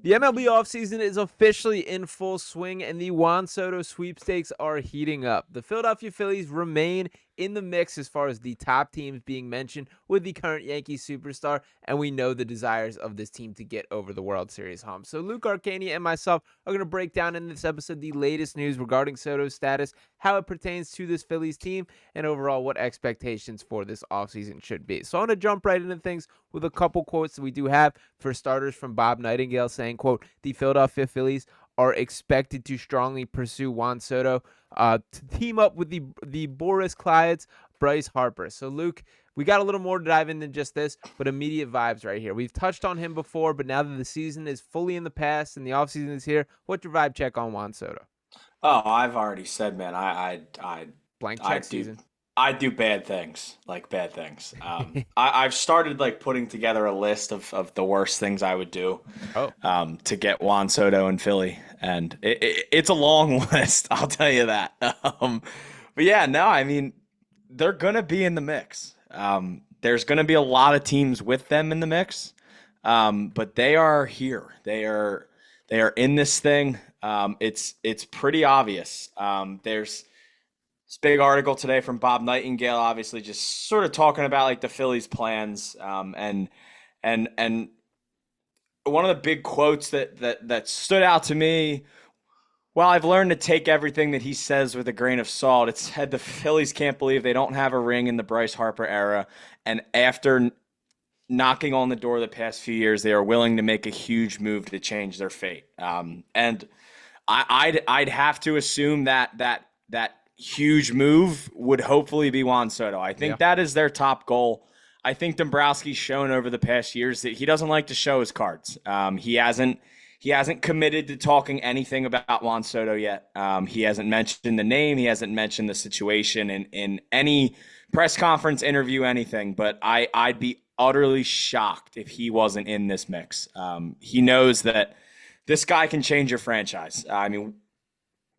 The MLB offseason is officially in full swing, and the Juan Soto sweepstakes are heating up. The Philadelphia Phillies remain in the mix as far as the top teams being mentioned with the current Yankees superstar, and we know the desires of this team to get over the World Series hump. So Luke Arcaini and myself are going to break down in this episode the latest news regarding Soto's status, how it pertains to this Phillies team, and overall what expectations for this offseason should be. So I'm going to jump right into things with a couple quotes that we do have. For starters, from Bob Nightingale saying, quote, the Philadelphia Phillies are expected to strongly pursue Juan Soto to team up with the Boris Clyde's Bryce Harper. So, Luke, we got a little more to dive in than just this, but immediate vibes right here. We've touched on him before, but now that the season is fully in the past and the offseason is here, what's your vibe check on Juan Soto? Oh, I've already said, man. Blank I check do season. I do bad things, like bad things. I've started like putting together a list of the worst things I would do Oh, to get Juan Soto in Philly, and it's a long list. I'll tell you that. But yeah, no, I mean they're gonna be in the mix. There's gonna be a lot of teams with them in the mix, but they are here. They are in this thing. It's pretty obvious. There's this big article today from Bob Nightingale, obviously just sort of talking about like the Phillies' plans, and one of the big quotes that stood out to me. Well, I've learned to take everything that he says with a grain of salt. It said the Phillies can't believe they don't have a ring in the Bryce Harper era, and after knocking on the door the past few years, they are willing to make a huge move to change their fate. And I'd have to assume that huge move would hopefully be Juan Soto. I think yeah. that is their top goal. I think Dombrowski's shown over the past years that he doesn't like to show his cards. He hasn't committed to talking anything about Juan Soto yet. He hasn't mentioned the name. He hasn't mentioned the situation in any press conference, interview, anything. But I'd be utterly shocked if he wasn't in this mix. He knows that this guy can change your franchise. I mean,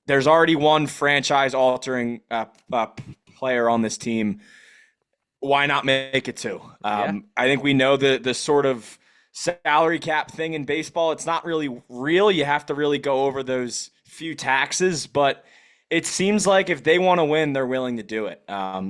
there's already one franchise-altering player on this team. Why not make it two? Yeah. I think we know the sort of salary cap thing in baseball. It's not really real. You have to really go over those few taxes, but it seems like if they want to win, they're willing to do it.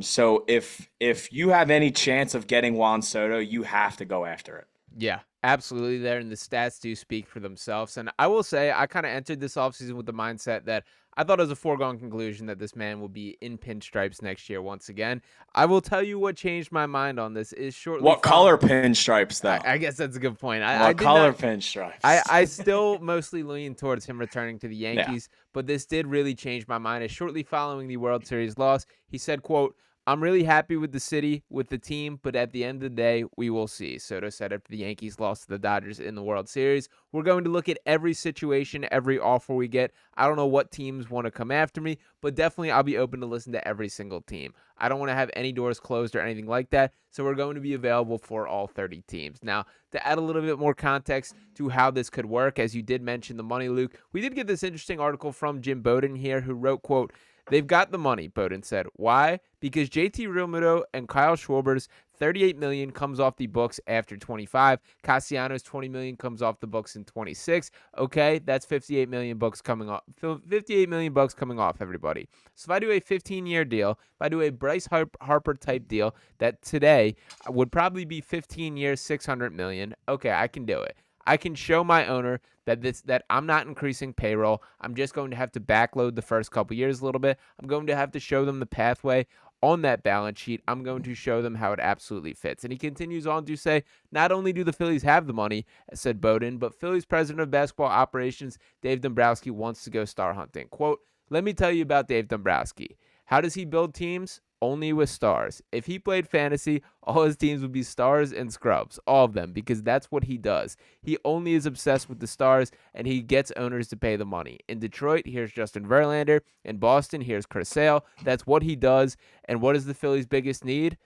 So if you have any chance of getting Juan Soto, you have to go after it. Yeah, absolutely there, and the stats do speak for themselves. And I will say, I kind of entered this offseason with the mindset that I thought it was a foregone conclusion that this man will be in pinstripes next year once again. I will tell you what changed my mind on this is shortly What color pinstripes, though? I guess that's a good point. I What did color not. pinstripes? I still mostly lean towards him returning to the Yeah. Yankees, but this did really change my mind. As shortly following the World Series loss, he said, quote, I'm really happy with the city, with the team, but at the end of the day, we will see. Soto said after the Yankees lost to the Dodgers in the World Series. We're going to look at every situation, every offer we get. I don't know what teams want to come after me, but definitely I'll be open to listen to every single team. I don't want to have any doors closed or anything like that, so we're going to be available for all 30 teams. Now, to add a little bit more context to how this could work, as you did mention the money, Luke, we did get this interesting article from Jim Bowden here who wrote, quote, they've got the money, Bowden said. Why? Because JT Realmuto and Kyle Schwarber's $38 million comes off the books after 25. Castellanos' $20 million comes off the books in 26. Okay, that's $58 million bucks coming off. $58 million bucks coming off, everybody. So if I do a 15-year deal, if I do a Bryce Harper type deal that today would probably be 15 years, $600 million, okay, I can do it. I can show my owner that I'm not increasing payroll. I'm just going to have to backload the first couple years a little bit. I'm going to have to show them the pathway on that balance sheet. I'm going to show them how it absolutely fits. And he continues on to say, not only do the Phillies have the money, said Bowden, but Phillies president of basketball operations, Dave Dombrowski, wants to go star hunting. Quote, let me tell you about Dave Dombrowski. How does he build teams? Only with stars. If he played fantasy, all his teams would be stars and scrubs, all of them, because that's what he does. He only is obsessed with the stars, and he gets owners to pay the money. In Detroit, here's Justin Verlander. In Boston, here's Chris Sale. That's what he does. And what is the Phillies' biggest need?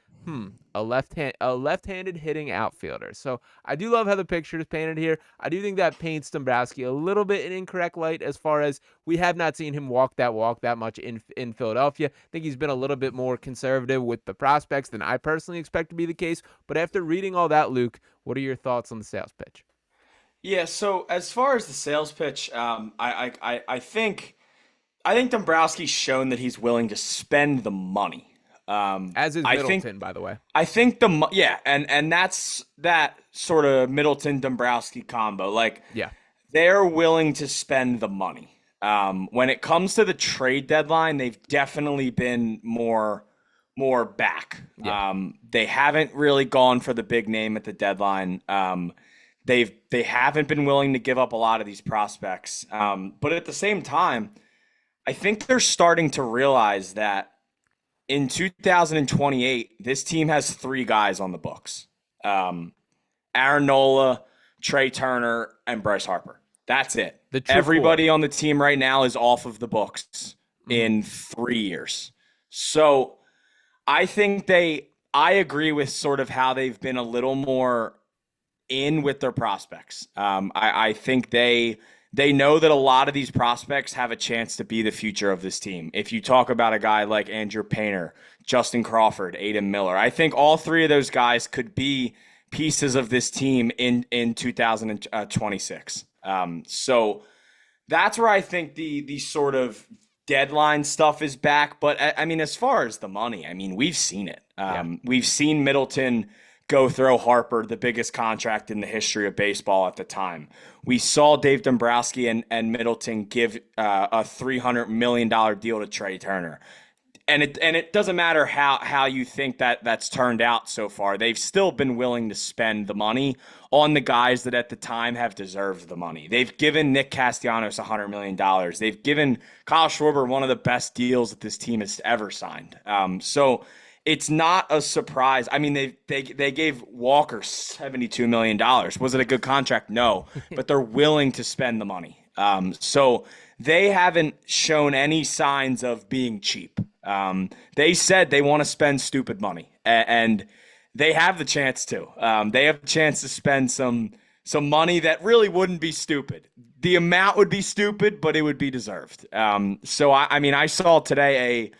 A left-handed hitting outfielder. So I do love how the picture is painted here. I do think that paints Dombrowski a little bit in incorrect light as far as we have not seen him walk that much in Philadelphia. I think he's been a little bit more conservative with the prospects than I personally expect to be the case. But after reading all that, Luke, what are your thoughts on the sales pitch? Yeah, so as far as the sales pitch, I think Dombrowski's shown that he's willing to spend the money. As is I think Middleton, by the way. I think yeah, and that's that sort of Middleton Dombrowski combo. Like Yeah. they're willing to spend the money. When it comes to the trade deadline, they've definitely been more back. Yeah. They haven't really gone for the big name at the deadline. They haven't been willing to give up a lot of these prospects. But at the same time, I think they're starting to realize that in 2028, this team has three guys on the books. Um, Aaron Nola, Trey Turner, and Bryce Harper. That's it. The true core. Everybody on the team right now is off of the books Mhm. in 3 years. So I agree with sort of how they've been a little more in with their prospects. I think they know that a lot of these prospects have a chance to be the future of this team. If you talk about a guy like Andrew Painter, Justin Crawford, Aiden Miller, I think all three of those guys could be pieces of this team in 2026. So that's where I think the sort of deadline stuff is back. But I mean, as far as the money, I mean, we've seen it. Yeah. We've seen Middleton go throw Harper the biggest contract in the history of baseball at the time. We saw Dave Dombrowski and Middleton give a $300 million deal to Trey Turner. And it doesn't matter how you think that's turned out so far. They've still been willing to spend the money on the guys that at the time have deserved the money. They've given Nick Castellanos $100 million. They've given Kyle Schwarber one of the best deals that this team has ever signed. So it's not a surprise. I mean, they gave Walker $72 million. Was it a good contract? No, but they're willing to spend the money. So they haven't shown any signs of being cheap. They said they want to spend stupid money, and they have the chance to. They have the chance to spend some money that really wouldn't be stupid. The amount would be stupid, but it would be deserved. So I mean, I saw today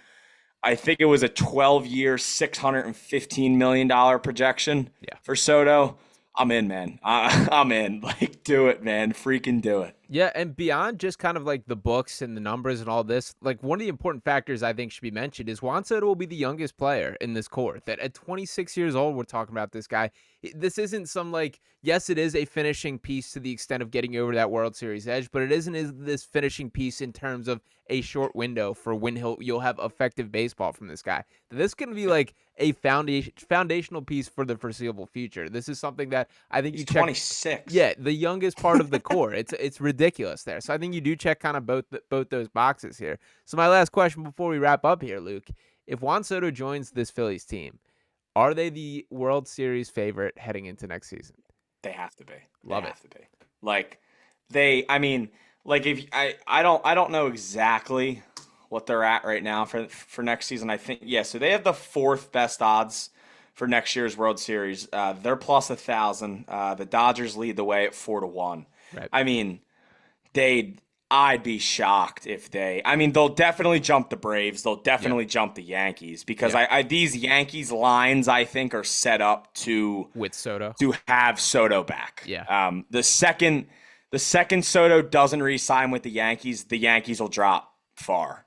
I think it was a 12-year, $615 million projection for Soto. I'm in, man. I'm in. Like, do it, man. Freaking do it. Yeah, and beyond just kind of like the books and the numbers and all this, like one of the important factors I think should be mentioned is Juan Soto will be the youngest player in this core. That at 26 years old, we're talking about this guy. This isn't some like, yes, it is a finishing piece to the extent of getting over that World Series edge, but it isn't this finishing piece in terms of a short window for when you'll have effective baseball from this guy. This is going to be like a foundational piece for the foreseeable future. This is something that I think He's you check. 26. Yeah, the youngest part of the core. It's ridiculous there. So I think you do check kind of both those boxes here. So my last question before we wrap up here, Luke, if Juan Soto joins this Phillies team, are they the World Series favorite heading into next season? They have to be. Love they it. have to be. Like I mean, like if I don't know exactly what they're at right now for next season. I think so they have the fourth best odds for next year's World Series. They're plus 1,000. The Dodgers lead the way at 4-1. Right. I mean, I'd be shocked if I mean, they'll definitely jump the Braves. They'll definitely jump the Yankees because these Yankees lines, I think, are set up With Soto. to have Soto back. Yeah. The second Soto doesn't re-sign with the Yankees will drop far.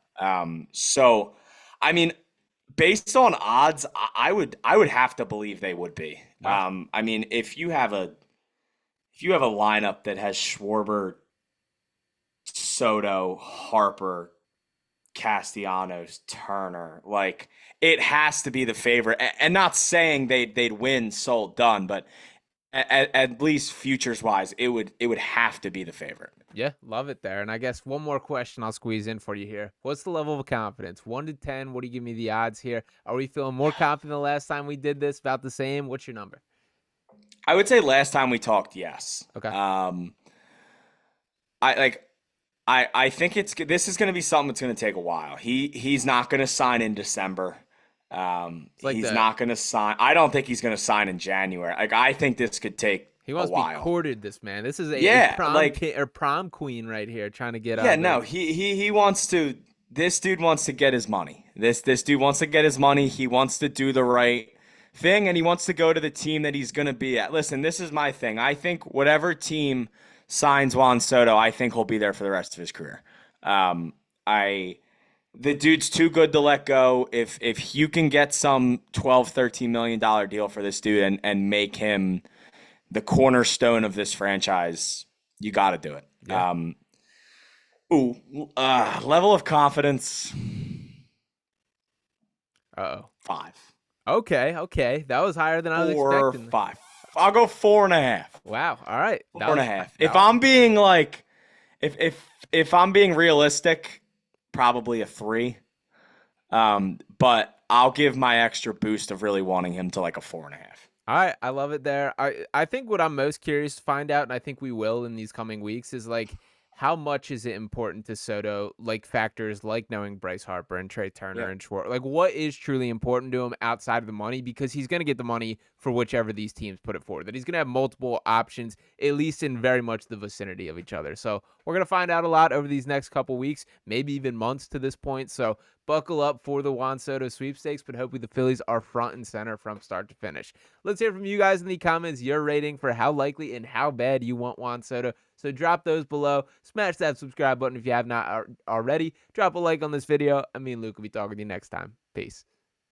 So, I mean, based on odds, I would have to believe they would be. Wow. I mean, if you have a lineup that has Schwarber, Soto, Harper, Castellanos, Turner, like it has to be the favorite. And not saying they'd win, sold, done, but at least futures wise, it would have to be the favorite. Yeah, love it there. And I guess one more question I'll squeeze in for you here. What's the level of confidence? 1 to 10, what do you give me the odds here? Are we feeling more confident the last time we did this? About the same? What's your number? I would say last time we talked, yes. Okay. I think this is going to be something that's going to take a while. He's not going to sign in December. He's not going to sign. I don't think he's going to sign in January. Like I think this could take He wants a while. to be courted, this man. This is a prom queen right here trying to get Yeah, no, he wants to. This dude wants to get his money. This dude wants to get his money. He wants to do the right thing, and he wants to go to the team that he's going to be at. Listen, this is my thing. I think whatever team signs Juan Soto, I think he'll be there for the rest of his career. Um, I the dude's too good to let go. If you can get some 12, $13 million deal for this dude and make him the cornerstone of this franchise, you got to do it. Yeah. Level of confidence, Uh-oh. 5. Okay. That was higher than I was 4, expecting. 5. I'll go 4.5. Wow. All right. Four and a half. If I'm being like, if I'm being realistic, probably a 3. But I'll give my extra boost of really wanting him to like a 4.5. All right, I love it there. I think what I'm most curious to find out, and I think we will in these coming weeks, is like how much is it important to Soto, like factors like knowing Bryce Harper and Trey Turner Yeah. and Schwarber. Like what is truly important to him outside of the money? Because he's going to get the money for whichever these teams put it forward. That he's going to have multiple options, at least in very much the vicinity of each other. So we're going to find out a lot over these next couple weeks, maybe even months to this point. So buckle up for the Juan Soto sweepstakes, but hopefully the Phillies are front and center from start to finish. Let's hear from you guys in the comments, your rating for how likely and how bad you want Juan Soto. So drop those below. Smash that subscribe button if you have not already. Drop a like on this video. Me and Luke will be talking to you next time. Peace.